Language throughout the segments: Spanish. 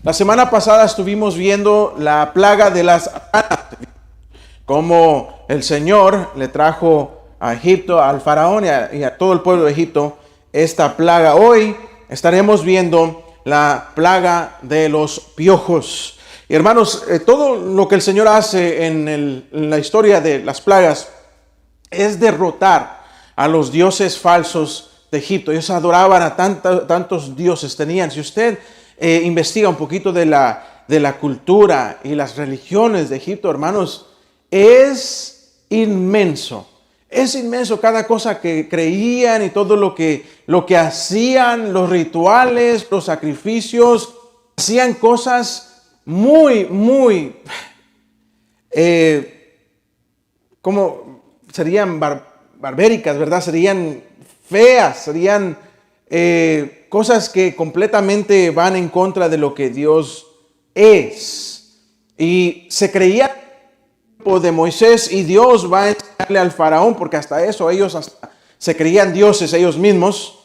La semana pasada estuvimos viendo la plaga de las ranas, cómo el Señor le trajo a Egipto, al faraón y a todo el pueblo de Egipto esta plaga. Hoy estaremos viendo la plaga de los piojos. Y hermanos, todo lo que el Señor hace en la historia de las plagas es derrotar a los dioses falsos de Egipto. Ellos adoraban a tantos dioses tenían. Si usted investiga un poquito de la cultura y las religiones de Egipto, hermanos, es inmenso. Es inmenso cada cosa que creían y todo lo que hacían, los rituales, los sacrificios. Hacían cosas muy, como serían barbéricas, ¿verdad? Serían feas, serían cosas que completamente van en contra de lo que Dios es. Y se creía de Moisés y Dios va a enseñarle al faraón, porque hasta eso ellos se creían dioses ellos mismos,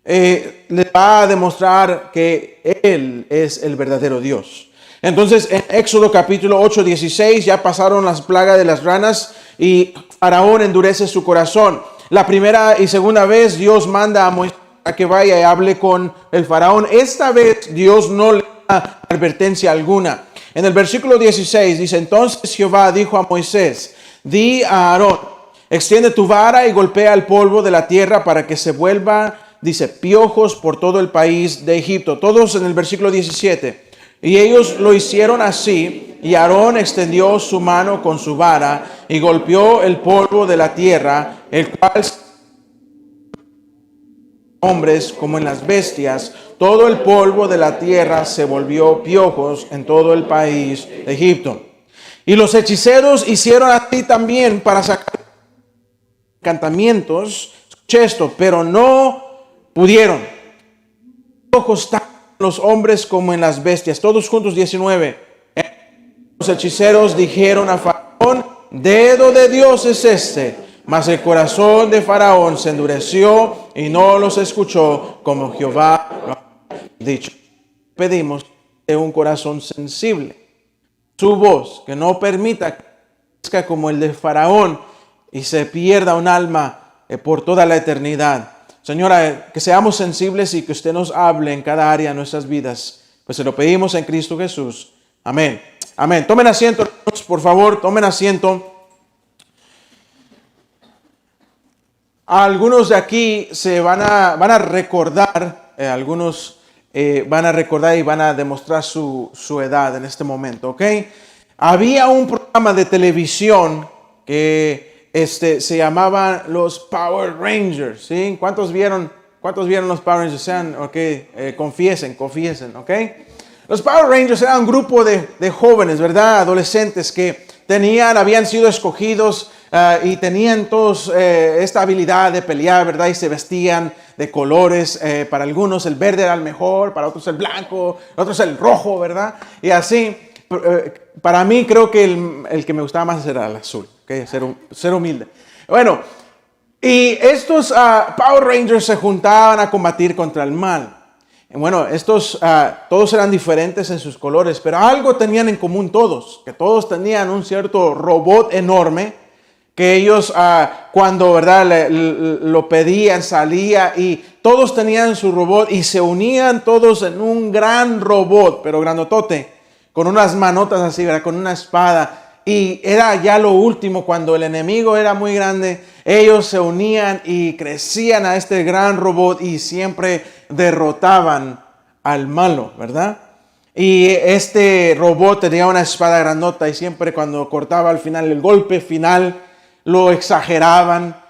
le va a demostrar que Él es el verdadero Dios. Entonces en Éxodo capítulo 8, 16 ya pasaron las plagas de las ranas y faraón endurece su corazón. La primera y segunda vez Dios manda a Moisés a que vaya y hable con el faraón. Esta vez Dios no le da advertencia alguna. En el versículo 16 dice: entonces Jehová dijo a Moisés: di a Aarón, extiende tu vara y golpea el polvo de la tierra para que se vuelva, dice, piojos por todo el país de Egipto. Todos en el versículo 17. Y ellos lo hicieron así, y Aarón extendió su mano con su vara y golpeó el polvo de la tierra, el cual hombres como en las bestias, todo el polvo de la tierra se volvió piojos en todo el país de Egipto. Y los hechiceros hicieron así también para sacar encantamientos, escuché esto, pero no pudieron. Piojos tanto en los hombres como en las bestias, todos juntos. 19. Los hechiceros dijeron a Faraón: dedo de Dios es este. Mas el corazón de Faraón se endureció y no los escuchó como Jehová lo ha dicho. Pedimos de un corazón sensible, su voz, que no permita que crezca como el de Faraón y se pierda un alma por toda la eternidad. Señora, que seamos sensibles y que usted nos hable en cada área de nuestras vidas. Pues se lo pedimos en Cristo Jesús. Amén. Amén. Tomen asiento, por favor, tomen asiento. Algunos de aquí se van a recordar, algunos van a recordar y van a demostrar su edad en este momento, ¿ok? Había un programa de televisión que se llamaba los Power Rangers, ¿sí? ¿Cuántos vieron los Power Rangers? Sean, ok, confiesen, ¿ok? Los Power Rangers eran un grupo de jóvenes, ¿verdad? Adolescentes que habían sido escogidos y tenían todos esta habilidad de pelear, ¿verdad? Y se vestían de colores. Para algunos el verde era el mejor, para otros el blanco, otros el rojo, ¿verdad? Y así, para mí creo que el que me gustaba más era el azul, ¿okay? Ser humilde. Bueno, y estos Power Rangers se juntaban a combatir contra el mal. Bueno, estos todos eran diferentes en sus colores, pero algo tenían en común todos, que todos tenían un cierto robot enorme, que ellos cuando, ¿verdad?, lo pedían, salía, y todos tenían su robot y se unían todos en un gran robot, pero grandotote, con unas manotas así, ¿verdad?, con una espada. Y era ya lo último, cuando el enemigo era muy grande, ellos se unían y crecían a este gran robot y siempre derrotaban al malo, ¿verdad? Y este robot tenía una espada grandota y siempre cuando cortaba al final, el golpe final, lo exageraban,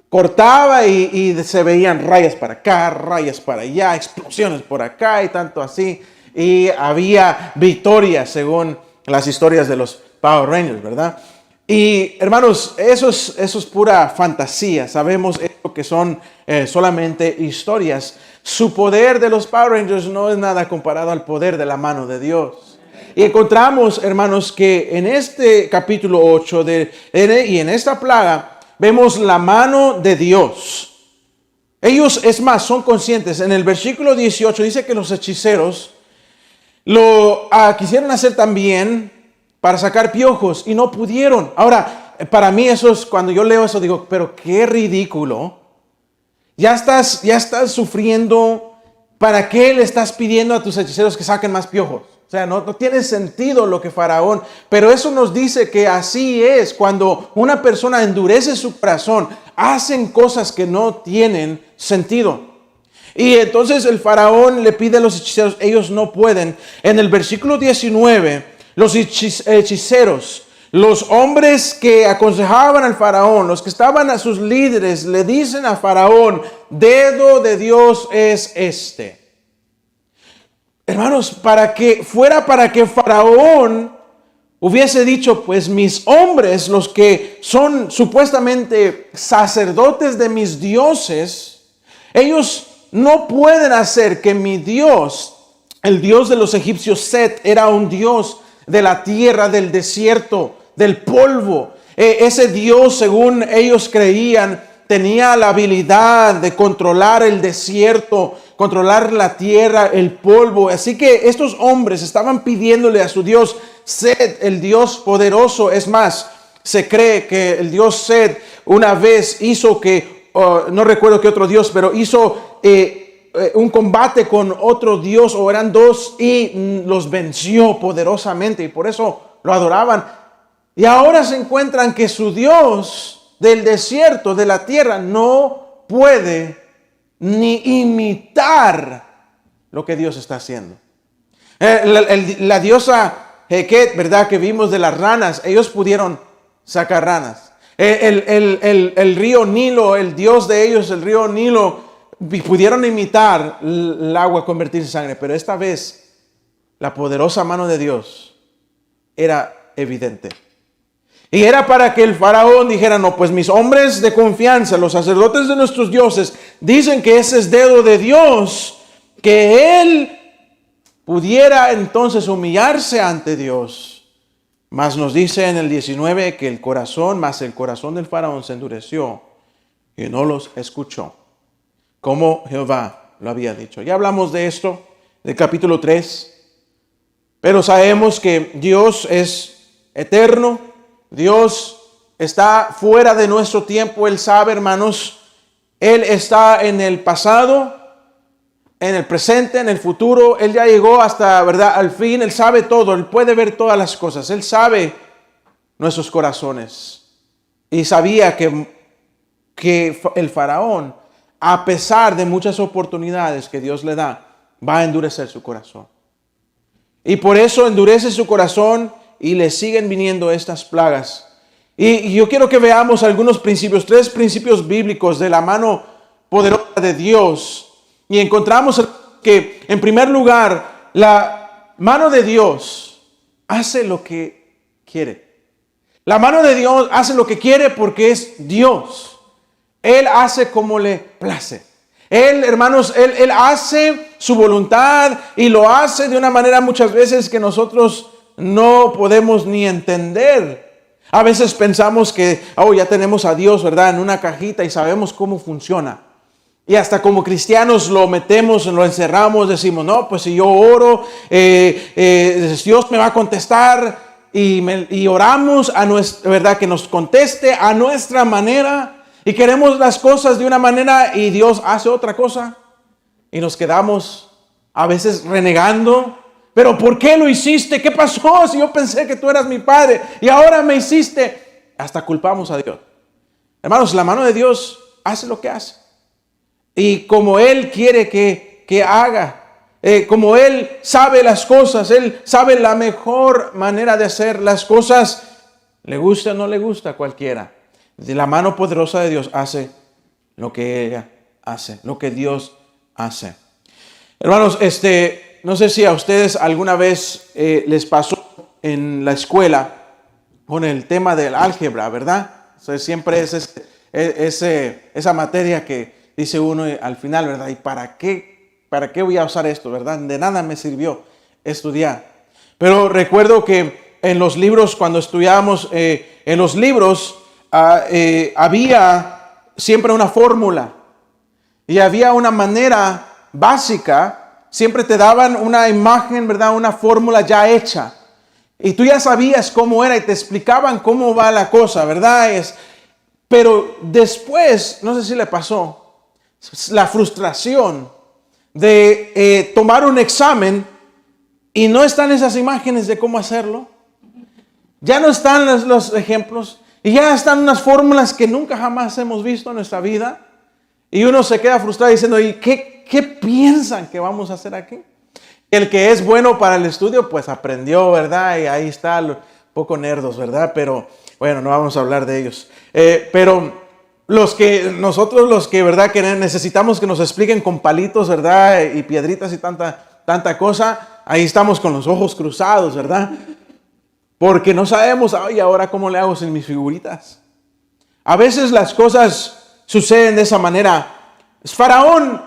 cortaba y se veían rayas para acá, rayas para allá, explosiones por acá y tanto así. Y había victorias según las historias de los Power Rangers, ¿verdad? Y hermanos, eso es pura fantasía. Sabemos esto que son solamente historias. Su poder de los Power Rangers no es nada comparado al poder de la mano de Dios. Y encontramos, hermanos, que en este capítulo 8 y en esta plaga vemos la mano de Dios. Ellos, es más, son conscientes. En el versículo 18 dice que los hechiceros Quisieron hacer también para sacar piojos y no pudieron. Ahora, para mí eso es, cuando yo leo eso digo, pero qué ridículo. Ya estás sufriendo. ¿Para qué le estás pidiendo a tus hechiceros que saquen más piojos? O sea, no tiene sentido lo que Faraón. Pero eso nos dice que así es. Cuando una persona endurece su corazón, hacen cosas que no tienen sentido. Y entonces el Faraón le pide a los hechiceros, ellos no pueden. En el versículo 19, los hechiceros, los hombres que aconsejaban al Faraón, los que estaban a sus líderes, le dicen a Faraón, dedo de Dios es este. Hermanos, para que Faraón hubiese dicho, pues mis hombres, los que son supuestamente sacerdotes de mis dioses, ellos no pueden hacer que mi Dios, el Dios de los egipcios, Set, era un Dios de la tierra, del desierto, del polvo. Ese Dios, según ellos creían, tenía la habilidad de controlar el desierto, controlar la tierra, el polvo. Así que estos hombres estaban pidiéndole a su Dios Set, el Dios poderoso. Es más, se cree que el Dios Set una vez hizo que no recuerdo qué otro Dios, pero hizo un combate con otro Dios, o eran dos, y los venció poderosamente, y por eso lo adoraban. Y ahora se encuentran que su Dios del desierto, de la tierra, no puede ni imitar lo que Dios está haciendo. La diosa Heket, ¿verdad? Que vimos de las ranas, ellos pudieron sacar ranas. El río Nilo, el Dios de ellos, el río Nilo, pudieron imitar el agua convertirse en sangre, pero esta vez la poderosa mano de Dios era evidente. Y era para que el Faraón dijera, no, pues mis hombres de confianza, los sacerdotes de nuestros dioses, dicen que ese es dedo de Dios, que él pudiera entonces humillarse ante Dios. Mas nos dice en el 19 que el corazón del Faraón se endureció y no los escuchó, como Jehová lo había dicho. Ya hablamos de esto, del capítulo 3, pero sabemos que Dios es eterno, Dios está fuera de nuestro tiempo, Él sabe, hermanos, Él está en el pasado, en el presente, en el futuro. Él ya llegó hasta, ¿verdad?, al fin. Él sabe todo, Él puede ver todas las cosas, Él sabe nuestros corazones. Y sabía que el Faraón, a pesar de muchas oportunidades que Dios le da, va a endurecer su corazón. Y por eso endurece su corazón y le siguen viniendo estas plagas. Y yo quiero que veamos algunos principios, 3 principios bíblicos de la mano poderosa de Dios. Y encontramos que, en primer lugar, la mano de Dios hace lo que quiere. La mano de Dios hace lo que quiere porque es Dios. Él hace como le place. Él, hermanos, Él hace su voluntad y lo hace de una manera muchas veces que nosotros no podemos ni entender. A veces pensamos que, ya tenemos a Dios, ¿verdad?, en una cajita y sabemos cómo funciona. Y hasta como cristianos lo metemos, lo encerramos, decimos, no, pues si yo oro, Dios me va a contestar, y oramos a nuestra, ¿verdad?, que nos conteste a nuestra manera, y queremos las cosas de una manera y Dios hace otra cosa, y nos quedamos a veces renegando. Pero ¿por qué lo hiciste? ¿Qué pasó si yo pensé que tú eras mi padre y ahora me hiciste? Hasta culpamos a Dios. Hermanos, la mano de Dios hace lo que hace. Y como Él quiere que haga, como Él sabe las cosas, Él sabe la mejor manera de hacer las cosas, le gusta o no le gusta a cualquiera. La mano poderosa de Dios hace lo que ella hace, lo que Dios hace. Hermanos, no sé si a ustedes alguna vez les pasó en la escuela con el tema del álgebra, ¿verdad? O sea, siempre es esa materia que dice uno al final, ¿verdad? ¿Y para qué voy a usar esto, verdad? De nada me sirvió estudiar. Pero recuerdo que en los libros, cuando estudiábamos, en los libros había siempre una fórmula y había una manera básica siempre te daban una imagen, ¿verdad? Una fórmula ya hecha. Y tú ya sabías cómo era y te explicaban cómo va la cosa, ¿verdad? Pero después, no sé si le pasó, la frustración de tomar un examen y no están esas imágenes de cómo hacerlo. Ya no están los ejemplos y ya están unas fórmulas que nunca jamás hemos visto en nuestra vida. Y uno se queda frustrado diciendo, ¿y qué piensan que vamos a hacer aquí? El que es bueno para el estudio, pues aprendió, ¿verdad? Y ahí está, un poco nerdos, ¿verdad? Pero bueno, no vamos a hablar de ellos. Pero nosotros los que, ¿verdad? Que necesitamos que nos expliquen con palitos, ¿verdad? Y piedritas y tanta cosa, ahí estamos con los ojos cruzados, ¿verdad? Porque no sabemos, ay, ahora cómo le hago sin mis figuritas. A veces las cosas suceden de esa manera. Faraón,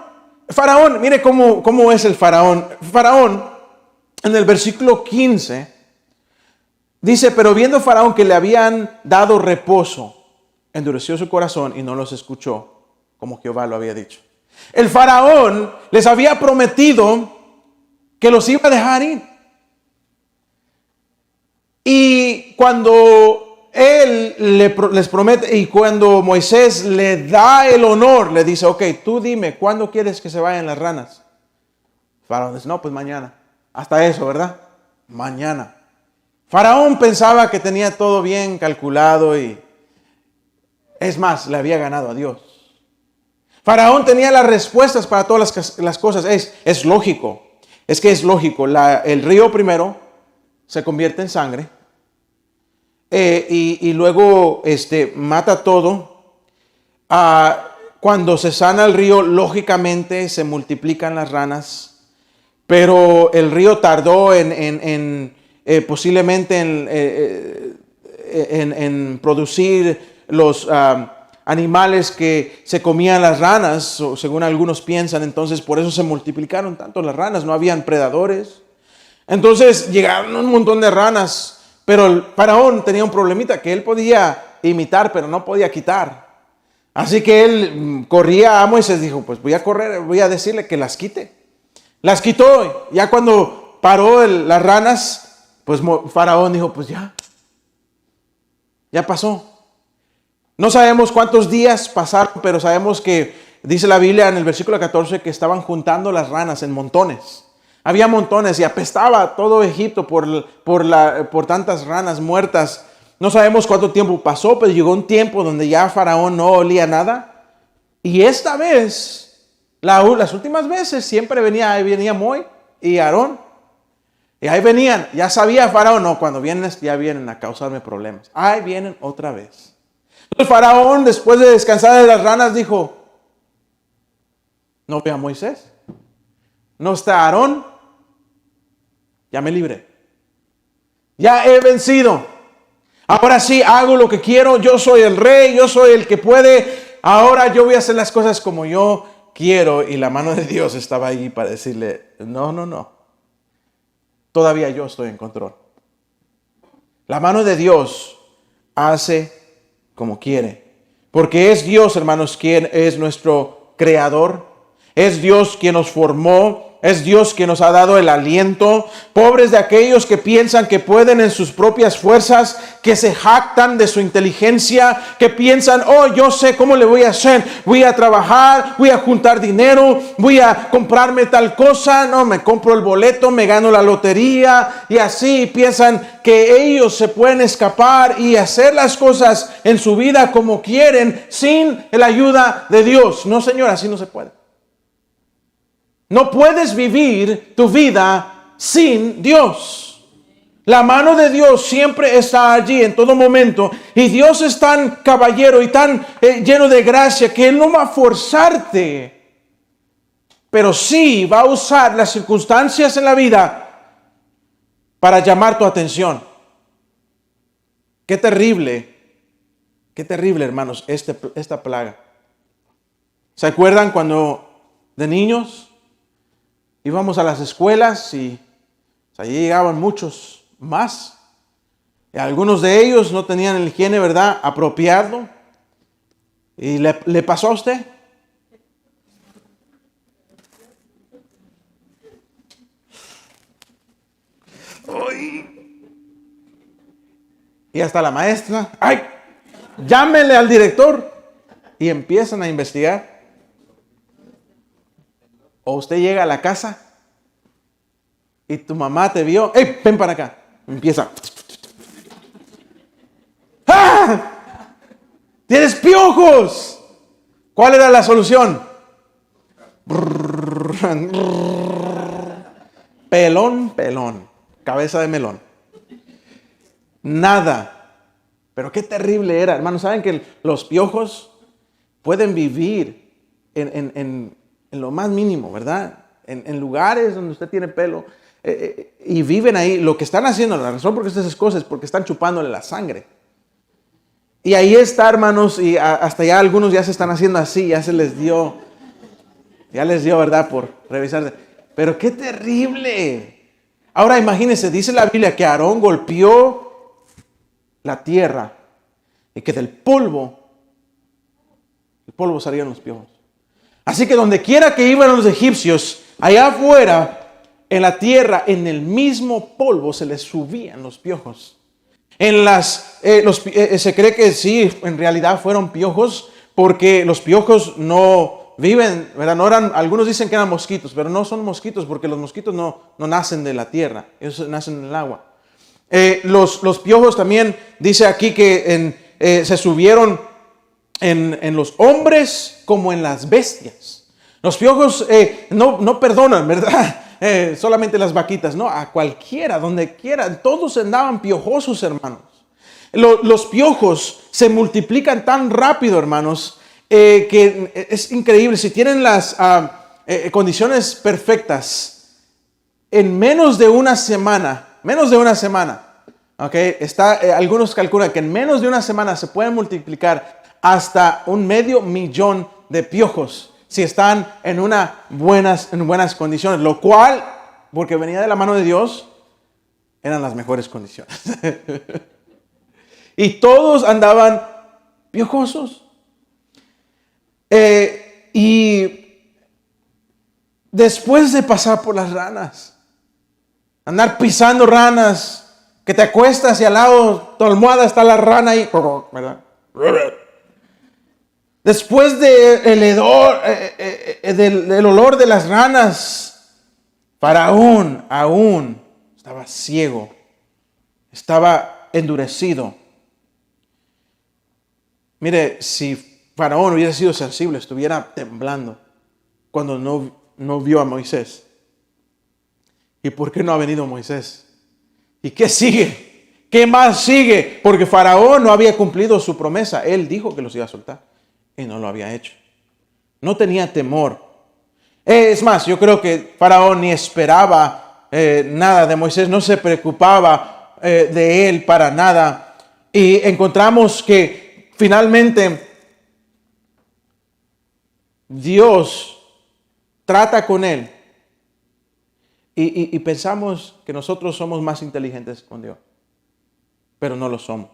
mire cómo es el faraón. Faraón, en el versículo 15, dice, pero viendo Faraón que le habían dado reposo, endureció su corazón y no los escuchó, como Jehová lo había dicho. El faraón les había prometido que los iba a dejar ir. Y cuando él les promete, y cuando Moisés le da el honor, le dice, ok, tú dime, ¿cuándo quieres que se vayan las ranas? Faraón dice, no, pues mañana. Hasta eso, ¿verdad? Mañana. Faraón pensaba que tenía todo bien calculado y, es más, le había ganado a Dios. Faraón tenía las respuestas para todas las cosas. Es lógico. Es que es lógico. El río primero se convierte en sangre. Y luego mata todo. Cuando se sana el río, lógicamente se multiplican las ranas. Pero el río tardó posiblemente en producir los animales que se comían las ranas, según algunos piensan. Entonces por eso se multiplicaron tanto las ranas, no habían predadores. Entonces llegaron un montón de ranas, pero el faraón tenía un problemita que él podía imitar, pero no podía quitar. Así que él corría a Moisés, dijo, pues voy a decirle que las quite. Las quitó. Ya cuando paró las ranas, pues Faraón dijo, pues ya pasó. No sabemos cuántos días pasaron, pero sabemos que dice la Biblia en el versículo 14 que estaban juntando las ranas en montones. Había montones y apestaba todo Egipto por tantas ranas muertas. No sabemos cuánto tiempo pasó, pero llegó un tiempo donde ya Faraón no olía nada. Y esta vez, las últimas veces, siempre venía Moisés y Aarón. Y ahí venían, ya sabía Faraón, no, cuando vienen ya vienen a causarme problemas. Ahí vienen otra vez. Entonces Faraón, después de descansar de las ranas, dijo, no veo a Moisés, no está Aarón, ya me libré. Ya he vencido. Ahora sí hago lo que quiero, yo soy el rey, yo soy el que puede. Ahora yo voy a hacer las cosas como yo quiero. Y la mano de Dios estaba ahí para decirle, no. Todavía yo estoy en control. La mano de Dios hace como quiere. Porque es Dios, hermanos, quien es nuestro creador. Es Dios quien nos formó. Es Dios quien nos ha dado el aliento. Pobres de aquellos que piensan que pueden en sus propias fuerzas, que se jactan de su inteligencia, que piensan, oh, yo sé cómo le voy a hacer. Voy a trabajar, voy a juntar dinero, voy a comprarme tal cosa. No, me compro el boleto, me gano la lotería. Y así piensan que ellos se pueden escapar y hacer las cosas en su vida como quieren sin la ayuda de Dios. No, Señor, así no se puede. No puedes vivir tu vida sin Dios. La mano de Dios siempre está allí en todo momento. Y Dios es tan caballero y tan lleno de gracia que Él no va a forzarte. Pero sí va a usar las circunstancias en la vida para llamar tu atención. Qué terrible, hermanos, esta plaga. ¿Se acuerdan cuando de niños íbamos a las escuelas y allí llegaban muchos más? Y algunos de ellos no tenían el higiene, ¿verdad?, apropiado. ¿Y le pasó a usted? Y hasta la maestra, ¡ay! Llámenle al director. Y empiezan a investigar. O usted llega a la casa y tu mamá te vio, ¡ey, ven para acá! Empieza. ¡Ah! ¡Tienes piojos! ¿Cuál era la solución? Pelón, pelón. Cabeza de melón. Nada. Pero qué terrible era, hermanos. ¿Saben que los piojos pueden vivir en lo más mínimo, verdad? En lugares donde usted tiene pelo. Y viven ahí. Lo que están haciendo, la razón por qué estas cosas es porque están chupándole la sangre. Y ahí está, hermanos, y hasta ya algunos ya se están haciendo así, ya les dio, ¿verdad? Por revisar. Pero qué terrible. Ahora imagínense, dice la Biblia que Aarón golpeó la tierra y que del polvo salían los piojos. Así que donde quiera que iban los egipcios, allá afuera, en la tierra, en el mismo polvo se les subían los piojos. Se cree que sí, en realidad fueron piojos, porque los piojos no viven, ¿verdad? No eran, algunos dicen que eran mosquitos, pero no son mosquitos, porque los mosquitos no nacen de la tierra, ellos nacen en el agua. Los piojos también, dice aquí que se subieron en los hombres como en las bestias. Los piojos no perdonan, ¿verdad? Solamente las vaquitas, no, a cualquiera, donde quiera, todos andaban piojosos, hermanos. Los piojos se multiplican tan rápido, hermanos, que es increíble. Si tienen las condiciones perfectas, en menos de una semana, ¿okay? Algunos calculan que en menos de una semana se pueden multiplicar hasta 500,000 de piojos. Si están en buenas condiciones, lo cual, porque venía de la mano de Dios, eran las mejores condiciones. Y todos andaban piojosos. Y después de pasar por las ranas, andar pisando ranas, que te acuestas y al lado tu almohada está la rana ahí, ¿verdad? Después del olor de las ranas, Faraón aún estaba ciego, estaba endurecido. Mire, si Faraón hubiera sido sensible, estuviera temblando cuando no vio a Moisés. ¿Y por qué no ha venido Moisés? ¿Y qué sigue? ¿Qué más sigue? Porque Faraón no había cumplido su promesa. Él dijo que los iba a soltar. Y no lo había hecho. No tenía temor. Es más, yo creo que Faraón ni esperaba nada de Moisés. No se preocupaba de él para nada. Y encontramos que finalmente Dios trata con él. Y pensamos que nosotros somos más inteligentes con Dios. Pero no lo somos.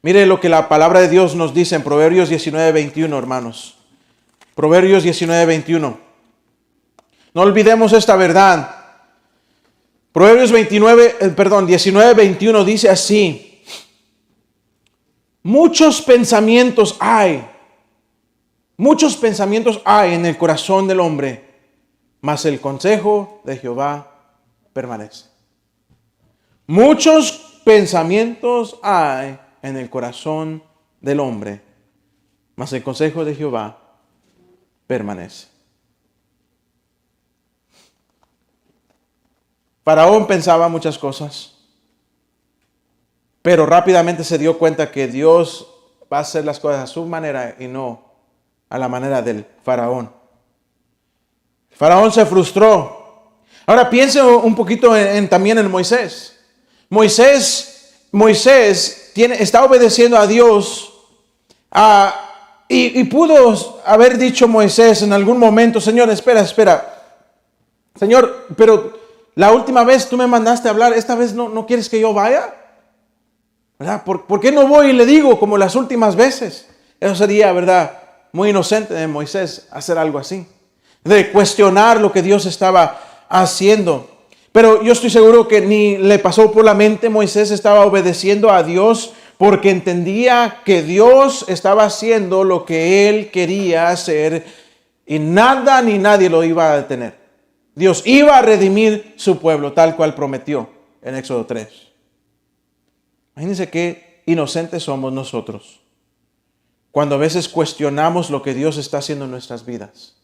Mire lo que la palabra de Dios nos dice en Proverbios 19:21, hermanos. Proverbios 19:21. No olvidemos esta verdad. Proverbios 19:21 dice así: muchos pensamientos hay en el corazón del hombre, mas el consejo de Jehová permanece. Muchos pensamientos hay en el corazón del hombre, mas el consejo de Jehová permanece. Faraón pensaba muchas cosas, pero rápidamente se dio cuenta que Dios va a hacer las cosas a su manera y no a la manera del faraón. Faraón se frustró. Ahora piense un poquito también en Moisés. Moisés está obedeciendo a Dios y pudo haber dicho Moisés en algún momento: Señor, espera. Señor, pero la última vez tú me mandaste a hablar, esta vez no quieres que yo vaya, ¿verdad? ¿Por qué no voy y le digo como las últimas veces? Eso sería, ¿verdad?, muy inocente de Moisés hacer algo así, de cuestionar lo que Dios estaba haciendo. Pero yo estoy seguro que ni le pasó por la mente. Moisés estaba obedeciendo a Dios porque entendía que Dios estaba haciendo lo que él quería hacer y nada ni nadie lo iba a detener. Dios iba a redimir su pueblo tal cual prometió en Éxodo 3. Imagínense qué inocentes somos nosotros cuando a veces cuestionamos lo que Dios está haciendo en nuestras vidas.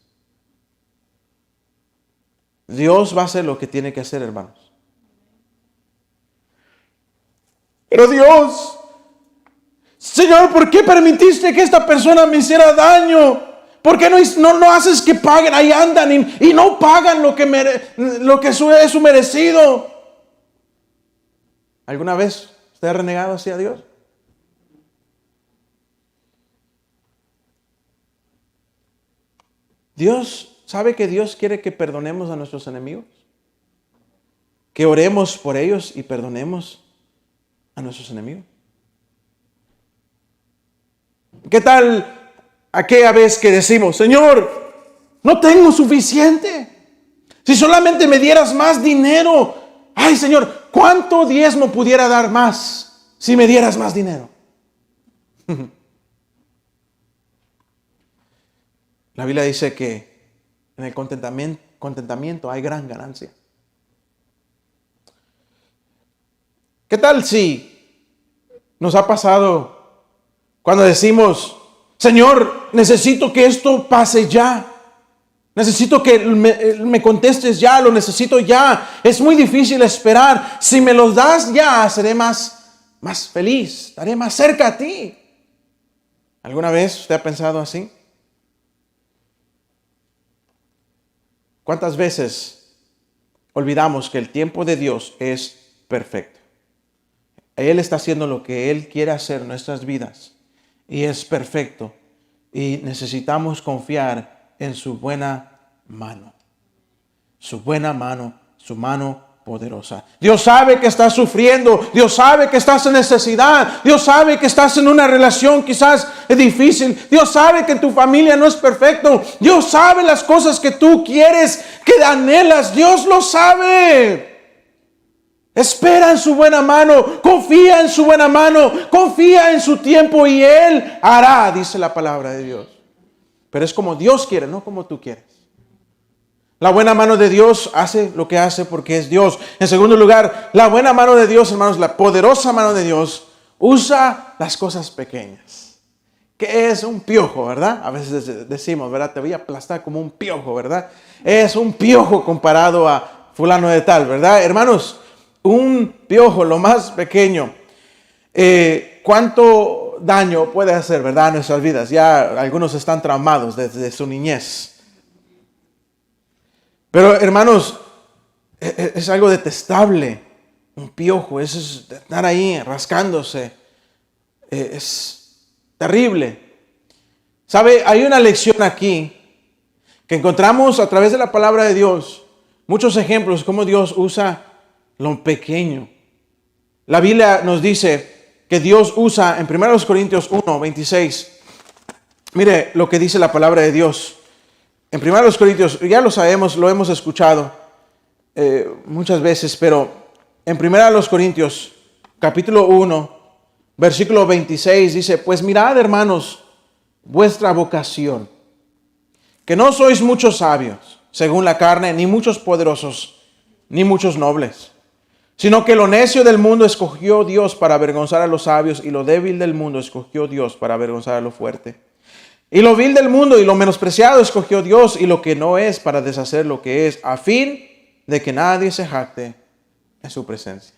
Dios va a hacer lo que tiene que hacer, hermanos. Pero Dios, Señor, ¿por qué permitiste que esta persona me hiciera daño? ¿Por qué no haces que paguen? Ahí andan y no pagan lo que es su merecido. ¿Alguna vez usted ha renegado hacia Dios? ¿Sabe que Dios quiere que perdonemos a nuestros enemigos? Que oremos por ellos y perdonemos a nuestros enemigos. ¿Qué tal aquella vez que decimos, Señor, no tengo suficiente? Si solamente me dieras más dinero. Ay, Señor, ¿cuánto diezmo pudiera dar más si me dieras más dinero? La Biblia dice que en el contentamiento hay gran ganancia. ¿Qué tal si nos ha pasado cuando decimos, Señor, necesito que esto pase ya? Necesito que me contestes ya, lo necesito ya. Es muy difícil esperar. Si me los das ya, seré más feliz, estaré más cerca a ti. ¿Alguna vez usted ha pensado así? ¿Cuántas veces olvidamos que el tiempo de Dios es perfecto? Él está haciendo lo que Él quiere hacer en nuestras vidas y es perfecto. Y necesitamos confiar en su buena mano. Su buena mano, su mano poderosa. Dios sabe que estás sufriendo. Dios sabe que estás en necesidad. Dios sabe que estás en una relación quizás difícil. Dios sabe que tu familia no es perfecto. Dios sabe las cosas que tú quieres, que anhelas. Dios lo sabe. Espera en su buena mano. Confía en su buena mano. Confía en su tiempo y Él hará, dice la palabra de Dios. Pero es como Dios quiere, no como tú quieres. La buena mano de Dios hace lo que hace porque es Dios. En segundo lugar, la buena mano de Dios, hermanos, la poderosa mano de Dios, usa las cosas pequeñas. Que es un piojo, ¿verdad? A veces decimos, ¿verdad? Te voy a aplastar como un piojo, ¿verdad? Es un piojo comparado a fulano de tal, ¿verdad? Hermanos, un piojo, lo más pequeño, ¿cuánto daño puede hacer, verdad, en nuestras vidas? Ya algunos están traumados desde su niñez. Pero, hermanos, es algo detestable. Un piojo, es estar ahí rascándose. Es terrible. ¿Sabe? Hay una lección aquí que encontramos a través de la palabra de Dios. Muchos ejemplos de cómo Dios usa lo pequeño. La Biblia nos dice que Dios usa en 1 Corintios 1, 26. Mire lo que dice la palabra de Dios. En 1 Corintios, ya lo sabemos, lo hemos escuchado muchas veces, pero en 1 Corintios, capítulo 1, versículo 26, dice, pues mirad, hermanos, vuestra vocación, que no sois muchos sabios, según la carne, ni muchos poderosos, ni muchos nobles, sino que lo necio del mundo escogió Dios para avergonzar a los sabios, y lo débil del mundo escogió Dios para avergonzar a lo fuerte. Y lo vil del mundo y lo menospreciado escogió Dios, y lo que no es para deshacer lo que es, a fin de que nadie se jacte en su presencia.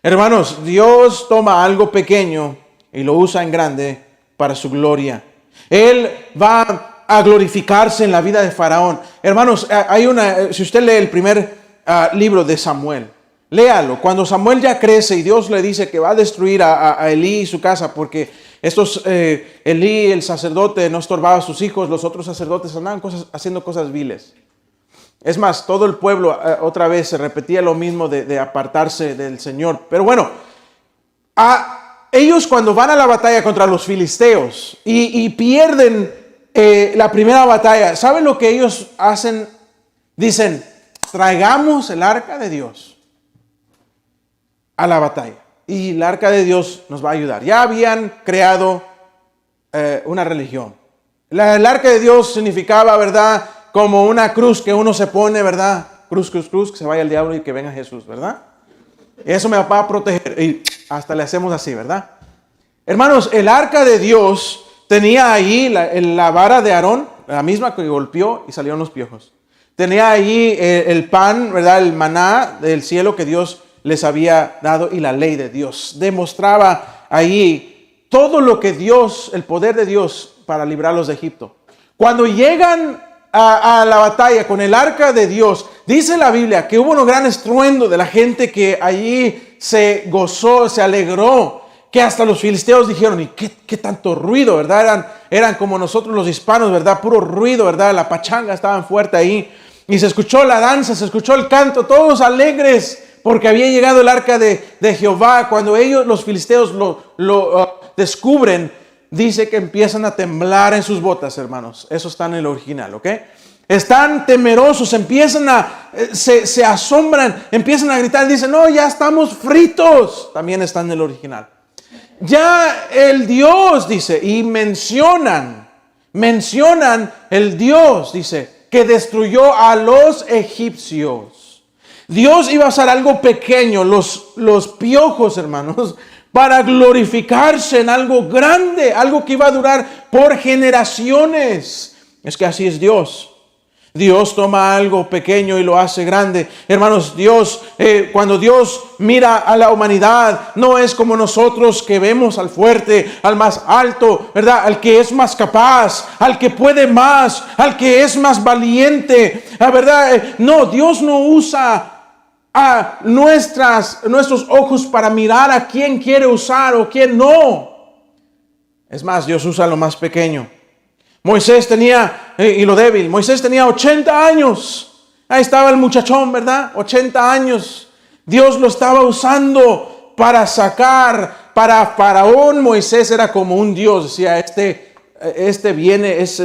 Hermanos, Dios toma algo pequeño y lo usa en grande para su gloria. Él va a glorificarse en la vida de Faraón. Hermanos, si usted lee el primer libro de Samuel, léalo. Cuando Samuel ya crece y Dios le dice que va a destruir a Elí y su casa porque Elí, el sacerdote, no estorbaba a sus hijos, los otros sacerdotes andaban haciendo cosas viles. Es más, todo el pueblo otra vez se repetía lo mismo de apartarse del Señor. Pero bueno, ellos cuando van a la batalla contra los filisteos y pierden la primera batalla, ¿saben lo que ellos hacen? Dicen, traigamos el arca de Dios a la batalla. Y el arca de Dios nos va a ayudar. Ya habían creado una religión. El arca de Dios significaba, ¿verdad? Como una cruz que uno se pone, ¿verdad? Cruz, cruz, cruz, que se vaya el diablo y que venga Jesús, ¿verdad? Eso me va a proteger. Y hasta le hacemos así, ¿verdad? Hermanos, el arca de Dios tenía ahí la vara de Aarón, la misma que golpeó y salieron los piojos. Tenía ahí el pan, ¿verdad? El maná del cielo que Dios les había dado y la ley de Dios. Demostraba ahí todo lo que Dios, el poder de Dios para librarlos de Egipto. Cuando llegan a la batalla con el arca de Dios, dice la Biblia que hubo un gran estruendo de la gente que allí se gozó, se alegró, que hasta los filisteos dijeron, ¿y qué tanto ruido, verdad? Eran como nosotros los hispanos, ¿verdad? Puro ruido, ¿verdad? La pachanga estaban fuerte ahí. Y se escuchó la danza, se escuchó el canto, todos alegres, porque había llegado el arca de Jehová. Cuando ellos, los filisteos, lo descubren, dice que empiezan a temblar en sus botas, hermanos. Eso está en el original, ¿ok? Están temerosos, se asombran, empiezan a gritar, dicen, no, ya estamos fritos. También está en el original. Ya el Dios, dice, y mencionan el Dios, dice, que destruyó a los egipcios. Dios iba a hacer algo pequeño, los piojos, hermanos, para glorificarse en algo grande, algo que iba a durar por generaciones. Es que así es Dios. Dios toma algo pequeño y lo hace grande. Hermanos, cuando Dios mira a la humanidad, no es como nosotros que vemos al fuerte, al más alto, ¿verdad? Al que es más capaz, al que puede más, al que es más valiente, ¿verdad? No, Dios no usa a nuestros ojos para mirar a quién quiere usar o quién no. Es más, Dios usa lo más pequeño. Moisés tenía, y lo débil, Moisés tenía 80 años. Ahí estaba el muchachón, ¿verdad? 80 años. Dios lo estaba usando para sacar, para Faraón. Moisés era como un Dios. Decía, este viene, es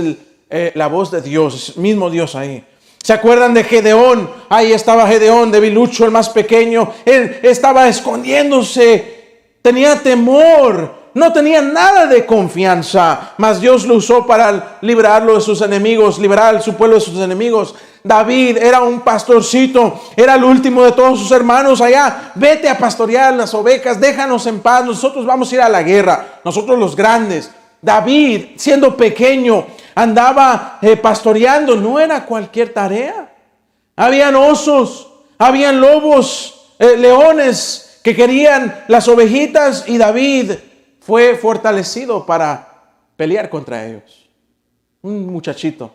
la voz de Dios, el mismo Dios ahí. ¿Se acuerdan de Gedeón? Ahí estaba Gedeón, debilucho, el más pequeño. Él estaba escondiéndose, tenía temor, no tenía nada de confianza, mas Dios lo usó para librarlo de sus enemigos, liberar a su pueblo de sus enemigos. David era un pastorcito, era el último de todos sus hermanos allá. Vete a pastorear las ovejas, déjanos en paz, nosotros vamos a ir a la guerra, nosotros los grandes. David, siendo pequeño, andaba pastoreando, no era cualquier tarea. Habían osos, habían lobos, leones que querían las ovejitas y David fue fortalecido para pelear contra ellos. Un muchachito.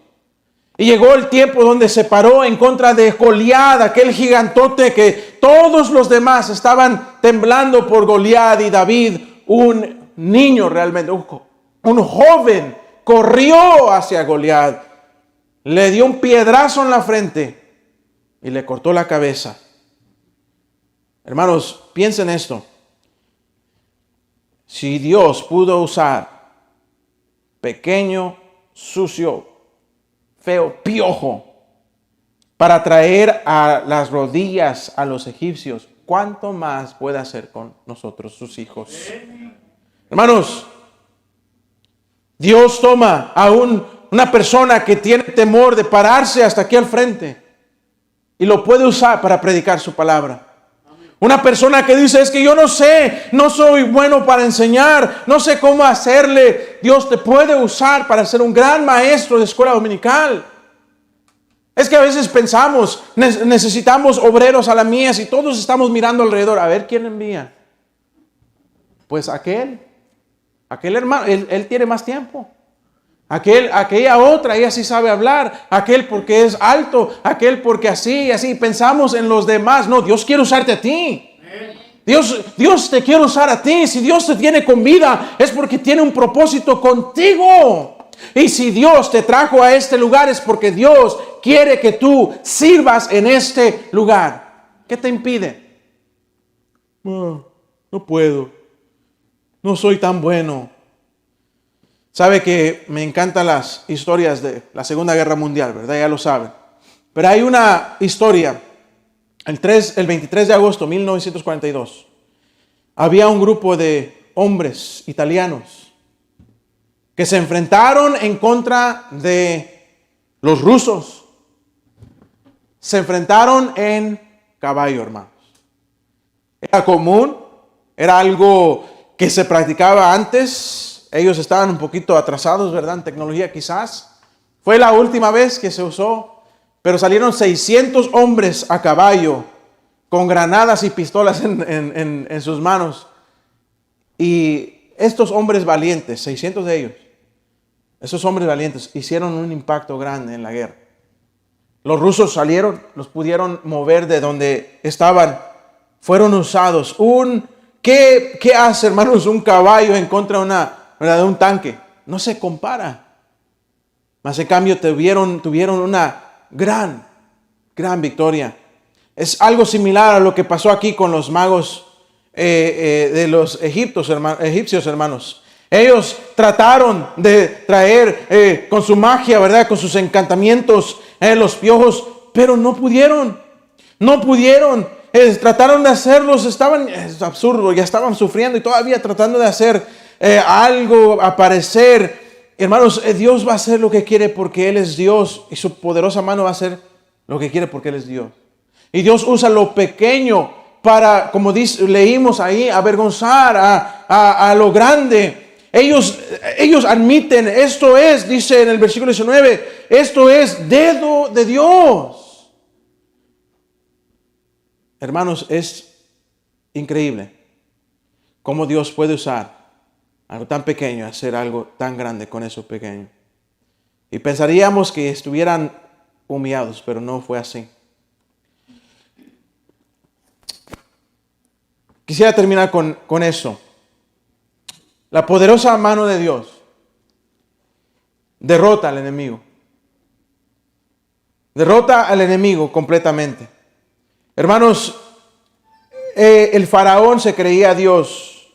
Y llegó el tiempo donde se paró en contra de Goliat, aquel gigantote que todos los demás estaban temblando por Goliat, y David, un niño realmente, un joven, corrió hacia Goliat, le dio un piedrazo en la frente y le cortó la cabeza. Hermanos, piensen esto. Si Dios pudo usar pequeño, sucio, feo, piojo, para traer a las rodillas a los egipcios, ¿cuánto más puede hacer con nosotros, sus hijos? Hermanos, Dios toma a una persona que tiene temor de pararse hasta aquí al frente y lo puede usar para predicar su palabra. Una persona que dice, es que yo no sé, no soy bueno para enseñar, no sé cómo hacerle. Dios te puede usar para ser un gran maestro de escuela dominical. Es que a veces pensamos, necesitamos obreros a la mies y todos estamos mirando alrededor. A ver, ¿quién envía? Pues aquel hermano, él tiene más tiempo. Aquella otra, ella sí sabe hablar. Aquel porque es alto, aquel porque así, así. Pensamos en los demás. No, Dios quiere usarte a ti. Dios te quiere usar a ti. Si Dios te tiene con vida, es porque tiene un propósito contigo. Y si Dios te trajo a este lugar, es porque Dios quiere que tú sirvas en este lugar. ¿Qué te impide? No puedo. No soy tan bueno. Sabe que me encantan las historias de la Segunda Guerra Mundial, ¿verdad? Ya lo saben. Pero hay una historia. El 23 de agosto de 1942, había un grupo de hombres italianos que se enfrentaron en contra de los rusos. Se enfrentaron en caballo, hermanos. Era común, era algo que se practicaba antes. Ellos estaban un poquito atrasados, ¿verdad? En tecnología quizás. Fue la última vez que se usó. Pero salieron 600 hombres a caballo con granadas y pistolas en sus manos. Y estos hombres valientes, 600 de ellos, esos hombres valientes hicieron un impacto grande en la guerra. Los rusos salieron, los pudieron mover de donde estaban. Fueron usados. ¿Qué hace, hermanos, un caballo en contra de un tanque? No se compara. Mas en cambio tuvieron una gran victoria. Es algo similar a lo que pasó aquí con los magos de los egipcios, hermanos. Ellos trataron de traer con su magia, ¿verdad? Con sus encantamientos los piojos, pero no pudieron. Trataron de hacerlos, es absurdo, ya estaban sufriendo y todavía tratando de hacer algo aparecer. Hermanos, Dios va a hacer lo que quiere porque Él es Dios y su poderosa mano va a hacer lo que quiere porque Él es Dios. Y Dios usa lo pequeño para, como leímos ahí, avergonzar a lo grande. Ellos admiten, esto es, dice en el versículo 19, esto es dedo de Dios. Hermanos, es increíble cómo Dios puede usar algo tan pequeño, hacer algo tan grande con eso pequeño. Y pensaríamos que estuvieran humillados, pero no fue así. Quisiera terminar con eso. La poderosa mano de Dios derrota al enemigo. Derrota al enemigo completamente. Hermanos, el faraón se creía Dios.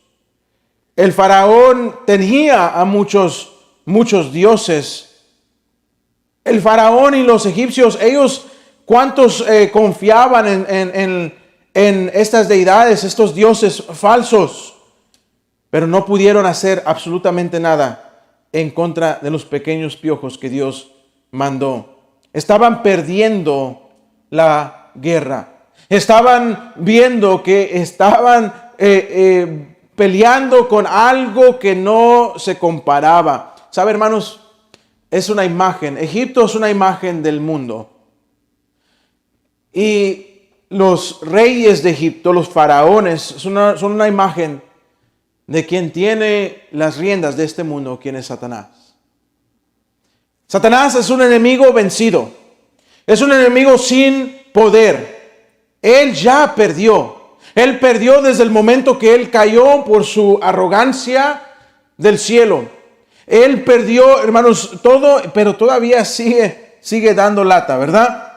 El faraón tenía a muchos dioses. El faraón y los egipcios, ellos, ¿cuántos confiaban en estas deidades, estos dioses falsos? Pero no pudieron hacer absolutamente nada en contra de los pequeños piojos que Dios mandó. Estaban perdiendo la guerra. Estaban viendo que estaban peleando con algo que no se comparaba. ¿Sabe, hermanos? Es una imagen. Egipto es una imagen del mundo. Y los reyes de Egipto, los faraones, son una imagen de quien tiene las riendas de este mundo, quien es Satanás. Satanás es un enemigo vencido. Es un enemigo sin poder. Él ya perdió. Él perdió desde el momento que él cayó por su arrogancia del cielo. Él perdió, hermanos, todo, pero todavía sigue dando lata, ¿verdad?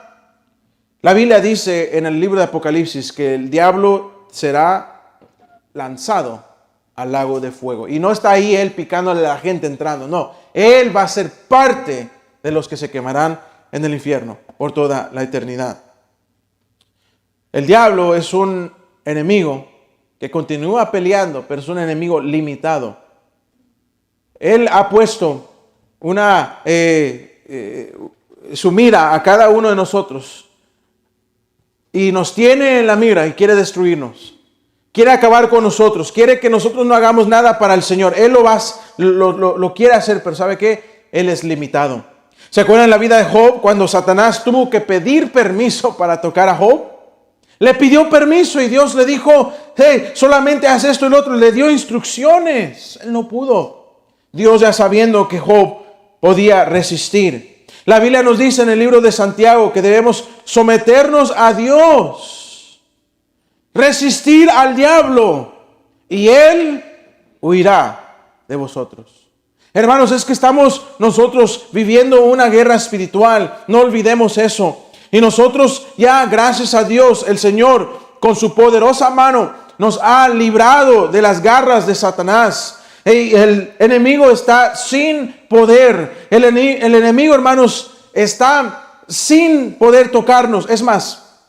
La Biblia dice en el libro de Apocalipsis que el diablo será lanzado al lago de fuego. Y no está ahí él picándole a la gente entrando, no. Él va a ser parte de los que se quemarán en el infierno por toda la eternidad. El diablo es un enemigo que continúa peleando, pero es un enemigo limitado. Él ha puesto su mira a cada uno de nosotros y nos tiene en la mira y quiere destruirnos. Quiere acabar con nosotros. Quiere que nosotros no hagamos nada para el Señor. Él lo quiere hacer, pero ¿sabe qué? Él es limitado. ¿Se acuerdan la vida de Job cuando Satanás tuvo que pedir permiso para tocar a Job? Le pidió permiso y Dios le dijo, hey, solamente haz esto y lo otro. Le dio instrucciones. Él no pudo. Dios, ya sabiendo que Job podía resistir. La Biblia nos dice en el libro de Santiago que debemos someternos a Dios, resistir al diablo y él huirá de vosotros. Hermanos, es que estamos nosotros viviendo una guerra espiritual. No olvidemos eso. Y nosotros ya, gracias a Dios, el Señor con su poderosa mano nos ha librado de las garras de Satanás. El enemigo está sin poder. El enemigo, hermanos, está sin poder tocarnos. Es más,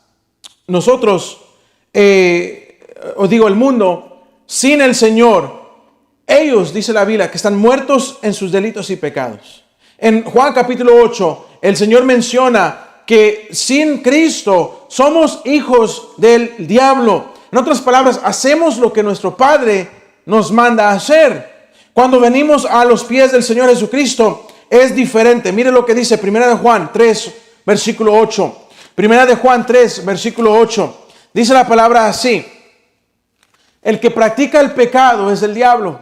nosotros, el mundo, sin el Señor, ellos, dice la Biblia, que están muertos en sus delitos y pecados. En Juan capítulo 8, el Señor menciona que sin Cristo somos hijos del diablo. En otras palabras, hacemos lo que nuestro Padre nos manda a hacer. Cuando venimos a los pies del Señor Jesucristo, es diferente. Mire lo que dice 1 de Juan 3, versículo 8. 1 de Juan 3, versículo 8. Dice la palabra así: el que practica el pecado es el diablo,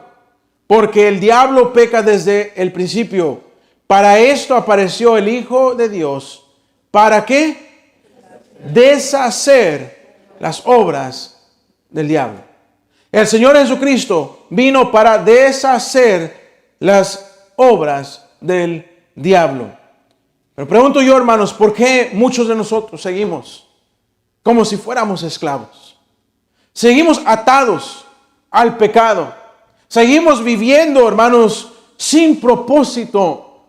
porque el diablo peca desde el principio. Para esto apareció el Hijo de Dios. ¿Para qué? Deshacer las obras del diablo. El Señor Jesucristo vino para deshacer las obras del diablo. Pero pregunto yo, hermanos, ¿por qué muchos de nosotros seguimos como si fuéramos esclavos? Seguimos atados al pecado. Seguimos viviendo, hermanos, sin propósito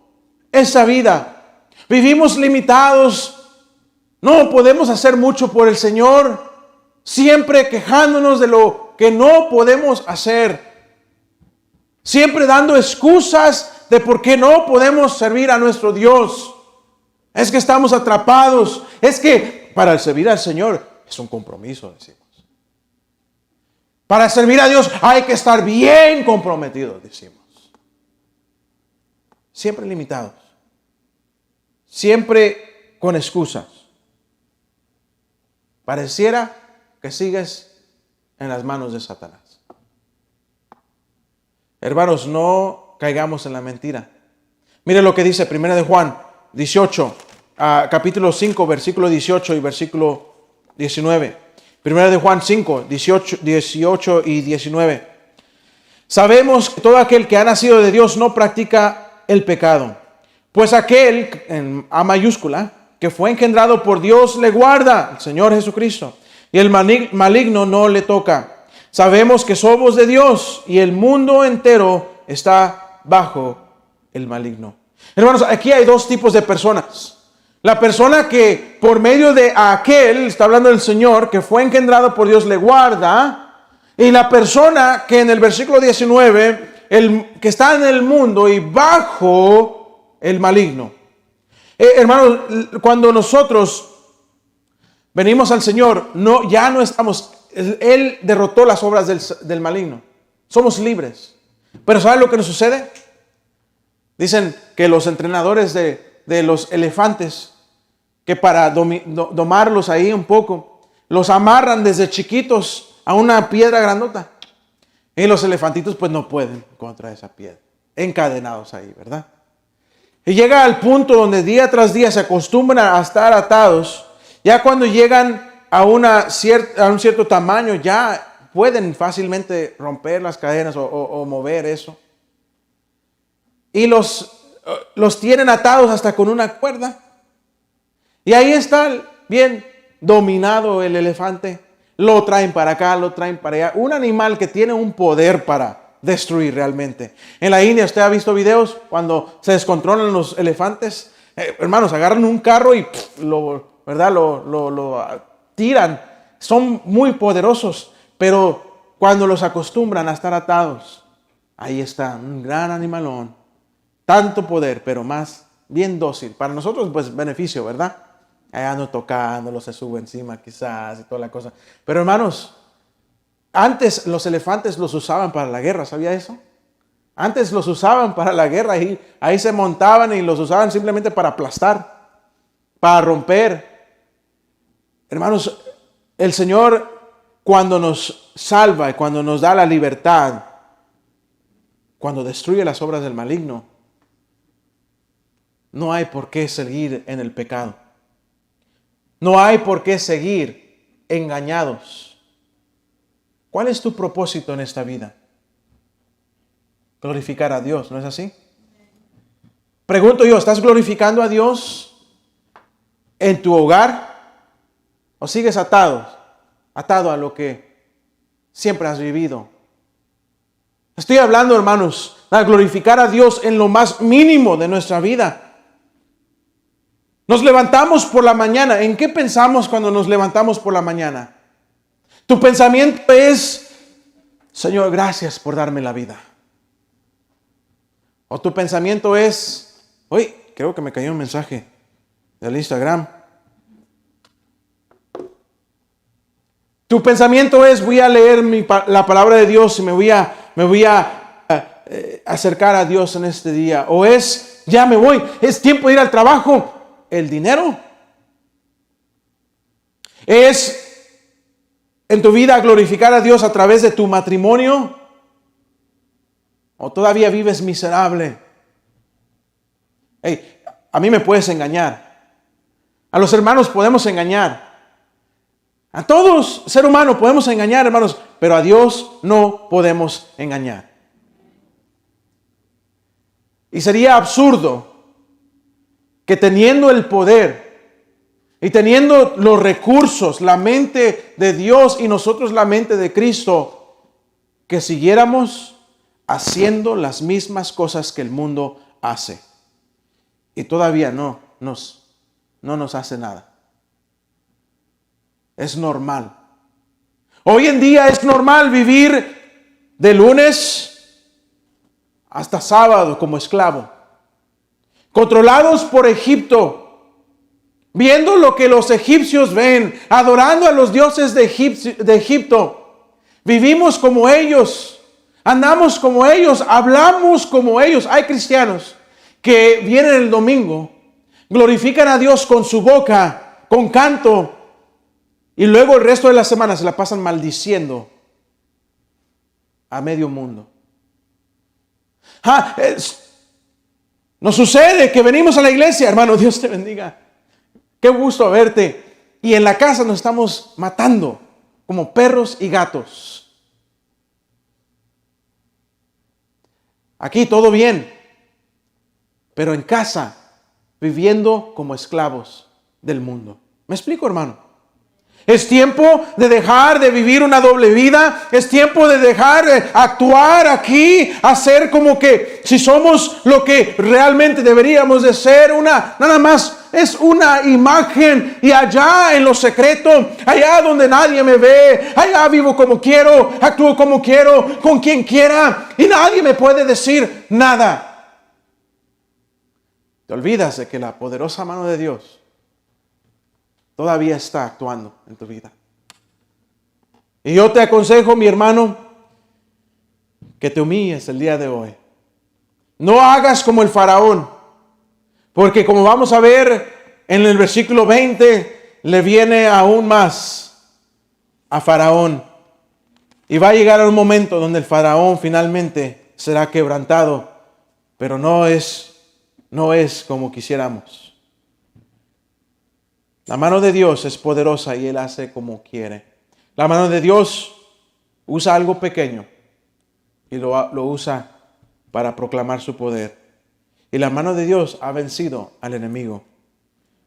esa vida. Vivimos limitados. No podemos hacer mucho por el Señor. Siempre quejándonos de lo que no podemos hacer. Siempre dando excusas de por qué no podemos servir a nuestro Dios. Es que estamos atrapados. Es que para servir al Señor es un compromiso, decimos. Para servir a Dios hay que estar bien comprometidos, decimos. Siempre limitados. Siempre con excusas. Pareciera que sigues en las manos de Satanás. Hermanos, no caigamos en la mentira. Mire lo que dice 1 de Juan 18, capítulo 5, versículo 18 y versículo 19. 1 de Juan 5, 18 y 19. Sabemos que todo aquel que ha nacido de Dios no practica el pecado, pues aquel, en A mayúscula, que fue engendrado por Dios le guarda, el Señor Jesucristo, y el maligno no le toca. Sabemos que somos de Dios y el mundo entero está bajo el maligno. Hermanos, aquí hay dos tipos de personas. La persona que por medio de aquel, está hablando del Señor, que fue engendrado por Dios, le guarda. Y la persona que en el versículo 19, que está en el mundo y bajo el maligno. Hermanos, cuando nosotros venimos al Señor, ya no estamos, Él derrotó las obras del maligno. Somos libres. Pero ¿saben lo que nos sucede? Dicen que los entrenadores de los elefantes, que para domarlos ahí un poco, los amarran desde chiquitos a una piedra grandota. Y los elefantitos pues no pueden contra esa piedra. Encadenados ahí, ¿verdad? Y llega al punto donde día tras día se acostumbran a estar atados. Ya cuando llegan a un cierto tamaño, ya pueden fácilmente romper las cadenas o mover eso. Y los tienen atados hasta con una cuerda. Y ahí está bien dominado el elefante. Lo traen para acá, lo traen para allá. Un animal que tiene un poder para destruir realmente. En la India, usted ha visto videos cuando se descontrolan los elefantes. Hermanos, agarran un carro y lo tiran. Son muy poderosos, pero cuando los acostumbran a estar atados, ahí está un gran animalón. Tanto poder, pero más bien dócil. Para nosotros, pues, beneficio, ¿verdad? Allá ando tocándolo, se sube encima quizás y toda la cosa. Pero hermanos, antes los elefantes los usaban para la guerra, ¿sabía eso? Antes los usaban para la guerra y ahí se montaban y los usaban simplemente para aplastar, para romper. Hermanos, el Señor cuando nos salva y cuando nos da la libertad, cuando destruye las obras del maligno, no hay por qué seguir en el pecado. No hay por qué seguir engañados. ¿Cuál es tu propósito en esta vida? Glorificar a Dios, ¿no es así? Pregunto yo, ¿estás glorificando a Dios en tu hogar? ¿O sigues atado a lo que siempre has vivido? Estoy hablando, hermanos, de glorificar a Dios en lo más mínimo de nuestra vida. Nos levantamos por la mañana. ¿En qué pensamos cuando nos levantamos por la mañana? Tu pensamiento es, Señor, gracias por darme la vida. O tu pensamiento es, uy, creo que me cayó un mensaje del Instagram. Tu pensamiento es, voy a leer la palabra de Dios y me voy a acercar a Dios en este día. O es, ya me voy, es tiempo de ir al trabajo. El dinero. Es en tu vida glorificar a Dios a través de tu matrimonio. O todavía vives miserable. Hey, a mí me puedes engañar. A los hermanos podemos engañar. A todos, ser humano, podemos engañar, hermanos, pero a Dios no podemos engañar. Y sería absurdo que teniendo el poder y teniendo los recursos, la mente de Dios y nosotros la mente de Cristo, que siguiéramos haciendo las mismas cosas que el mundo hace. Y todavía no nos hace nada. Es normal. Hoy en día es normal vivir de lunes hasta sábado como esclavo. Controlados por Egipto, viendo lo que los egipcios ven, adorando a los dioses de Egipto. Vivimos como ellos, andamos como ellos, hablamos como ellos. Hay cristianos que vienen el domingo, glorifican a Dios con su boca, con canto, y luego el resto de la semana se la pasan maldiciendo a medio mundo. Nos sucede que venimos a la iglesia, hermano, Dios te bendiga. Qué gusto verte. Y en la casa nos estamos matando como perros y gatos. Aquí todo bien, pero en casa viviendo como esclavos del mundo. ¿Me explico, hermano? Es tiempo de dejar de vivir una doble vida. Es tiempo de dejar de actuar aquí, hacer como que si somos lo que realmente deberíamos de ser. Nada más es una imagen, y allá en lo secreto, allá donde nadie me ve, allá vivo como quiero, actúo como quiero, con quien quiera, y nadie me puede decir nada. Te olvidas de que la poderosa mano de Dios todavía está actuando en tu vida. Y yo te aconsejo, mi hermano, que te humilles el día de hoy. No hagas como el faraón, porque como vamos a ver en el versículo 20, le viene aún más a Faraón. Y va a llegar un momento donde el faraón finalmente será quebrantado, pero no es como quisiéramos. La mano de Dios es poderosa y Él hace como quiere. La mano de Dios usa algo pequeño y lo usa para proclamar su poder. Y la mano de Dios ha vencido al enemigo.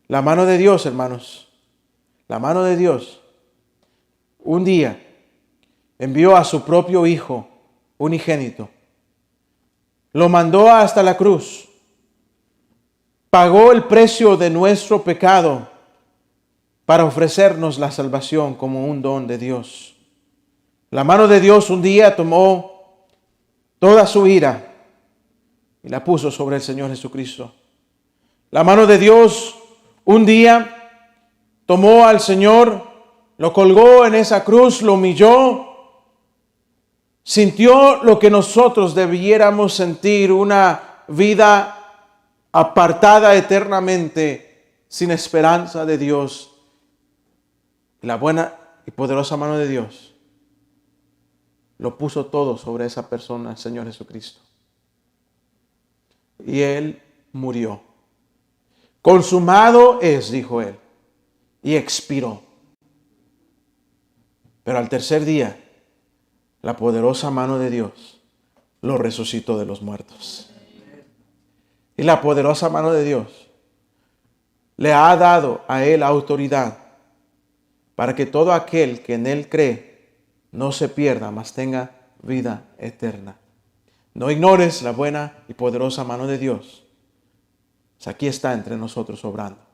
La mano de Dios, hermanos, la mano de Dios un día envió a su propio Hijo unigénito. Lo mandó hasta la cruz. Pagó el precio de nuestro pecado para ofrecernos la salvación como un don de Dios. La mano de Dios un día tomó toda su ira y la puso sobre el Señor Jesucristo. La mano de Dios un día tomó al Señor, lo colgó en esa cruz, lo humilló, sintió lo que nosotros debiéramos sentir, una vida apartada eternamente, sin esperanza de Dios. La buena y poderosa mano de Dios lo puso todo sobre esa persona, el Señor Jesucristo. Y Él murió. Consumado es, dijo Él, y expiró. Pero al tercer día, la poderosa mano de Dios lo resucitó de los muertos. Y la poderosa mano de Dios le ha dado a Él autoridad para que todo aquel que en Él cree no se pierda, mas tenga vida eterna. No ignores la buena y poderosa mano de Dios. Aquí está entre nosotros obrando.